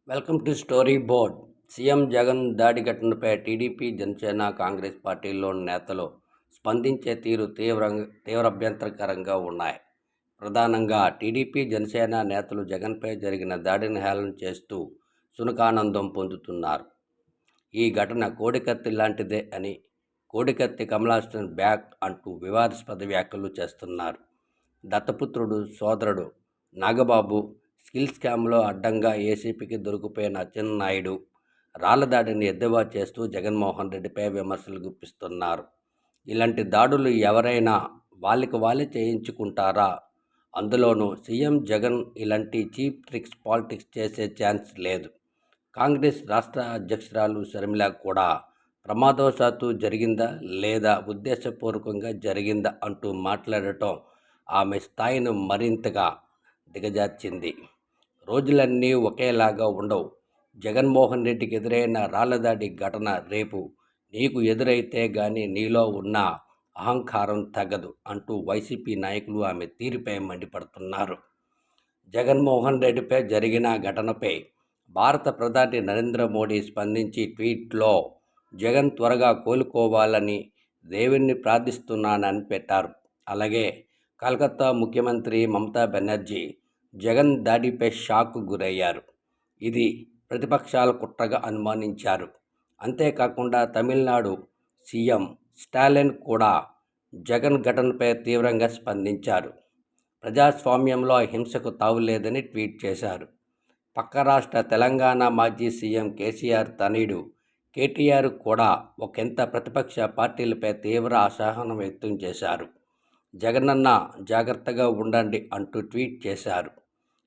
Welcome to story board. CM Jagan దాడి ఘటనపై TDP, Janasena, Congress పార్టీల్లోని నేతలు స్పందించే తీరు తీవ్ర అభ్యంతరకరంగా ఉన్నాయి. ప్రధానంగా టీడీపీ, జనసేన నేతలు జగన్పై జరిగిన దాడిని హేళన చేస్తూ సునకానందం పొందుతున్నారు. ఈ ఘటన కోడికత్తి లాంటిదే అని, కోడికత్తి కమలాసన్ బ్యాక్ అంటూ వివాదాస్పద వ్యాఖ్యలు చేస్తున్నారు. దత్తపుత్రుడు సోదరుడు నాగబాబు స్కిల్ స్కామ్లో అడ్డంగా ఏసీపీకి దొరికిపోయిన అచ్చెన్నాయుడు రాళ్లదాడిని ఎద్దేవా చేస్తూ జగన్మోహన్ రెడ్డిపై విమర్శలు గుప్పిస్తున్నారు. ఇలాంటి దాడులు ఎవరైనా వాళ్ళే చేయించుకుంటారా? అందులోనూ సీఎం జగన్ ఇలాంటి చీప్ ట్రిక్స్ పాలిటిక్స్ చేసే ఛాన్స్ లేదు. కాంగ్రెస్ రాష్ట్ర అధ్యక్షురాలు షర్మిల కూడా ప్రమాదవశాత్తు జరిగిందా లేదా ఉద్దేశపూర్వకంగా జరిగిందా అంటూ మాట్లాడటం ఆమె స్థాయిని మరింతగా దిగజార్చింది. రోజులన్నీ ఒకేలాగా ఉండవు. జగన్మోహన్ రెడ్డికి ఎదురైన రాళ్లదాడి ఘటన రేపు నీకు ఎదురైతే గానీ నీలో ఉన్న అహంకారం తగ్గదు అంటూ వైసీపీ నాయకులు ఆమె తీరుపై మండిపడుతున్నారు. జగన్మోహన్ రెడ్డిపై జరిగిన ఘటనపై భారత ప్రధాని నరేంద్ర మోడీ స్పందించి ట్వీట్లో జగన్ త్వరగా కోలుకోవాలని దేవుణ్ణి ప్రార్థిస్తున్నానని పెట్టారు. అలాగే కలకత్తా ముఖ్యమంత్రి మమతా బెనర్జీ జగన్ దాడిపై షాక్కు గురయ్యారు. ఇది ప్రతిపక్షాల కుట్రగా అనుమానించారు. అంతేకాకుండా తమిళనాడు సీఎం స్టాలిన్ కూడా జగన్ ఘటనపై తీవ్రంగా స్పందించారు. ప్రజాస్వామ్యంలో హింసకు తావులేదని ట్వీట్ చేశారు. పక్క రాష్ట్ర తెలంగాణ మాజీ సీఎం కేసీఆర్ తనయుడు కేటీఆర్ కూడా ఒకంత ప్రతిపక్ష పార్టీలపై తీవ్ర అసహనం వ్యక్తం చేశారు. జగనన్న జాగ్రత్తగా ఉండండి అంటూ ట్వీట్ చేశారు.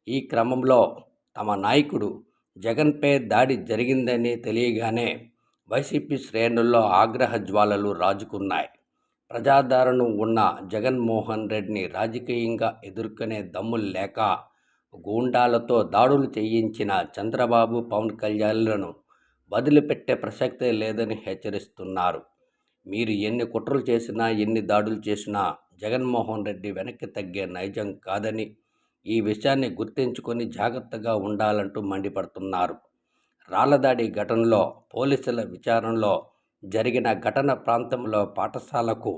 ఈ క్రమంలో తమ నాయకుడు జగన్పై దాడి జరిగిందని తెలియగానే వైసీపీ శ్రేణుల్లో ఆగ్రహ జ్వాలలు రాజుకున్నాయి. ప్రజాదరణ ఉన్న జగన్మోహన్ రెడ్డిని రాజకీయంగా ఎదుర్కొనే దమ్ము లేక గూండాలతో దాడులు చేయించిన చంద్రబాబు, పవన్ కళ్యాణ్లను వదిలిపెట్టే ప్రసక్తే లేదని హెచ్చరిస్తున్నారు. మీరు ఎన్ని కుట్రలు చేసినా, ఎన్ని దాడులు చేసినా జగన్మోహన్ రెడ్డి వెనక్కి తగ్గే నైజం కాదని, ఈ విషయాన్ని గుర్తుంచుకొని జాగ్రత్తగా ఉండాలంటూ మండిపడుతున్నారు. రాళ్లదాడి ఘటనలో పోలీసుల విచారణలో జరిగిన ఘటన ప్రాంతంలో పాఠశాలకు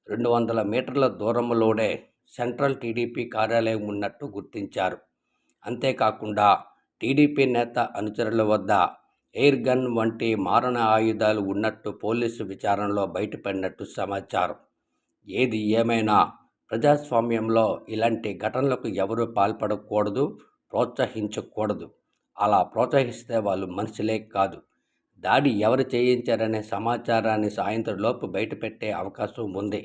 200 మీటర్ల దూరంలోనే సెంట్రల్ టీడీపీ కార్యాలయం ఉన్నట్టు గుర్తించారు. అంతేకాకుండా టీడీపీ నేత అనుచరుల వద్ద ఎయిర్ గన్ వంటి మారణ ఆయుధాలు ఉన్నట్టు పోలీసు విచారణలో బయటపడినట్టు సమాచారం. ఏది ఏమైనా ప్రజాస్వామ్యంలో ఇలాంటి ఘటనలకు ఎవరూ పాల్పడకూడదు, ప్రోత్సహించకూడదు. అలా ప్రోత్సహిస్తే వాళ్ళు మనుషులే కాదు. దాడి ఎవరు చేయించారనే సమాచారాన్ని సాయంత్రంలోపు బయటపెట్టే అవకాశం ఉంది.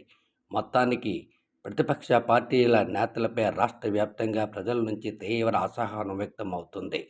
మొత్తానికి ప్రతిపక్ష పార్టీల నేతలపై రాష్ట్ర వ్యాప్తంగా ప్రజల నుంచి తీవ్ర అసహనం వ్యక్తం అవుతుంది.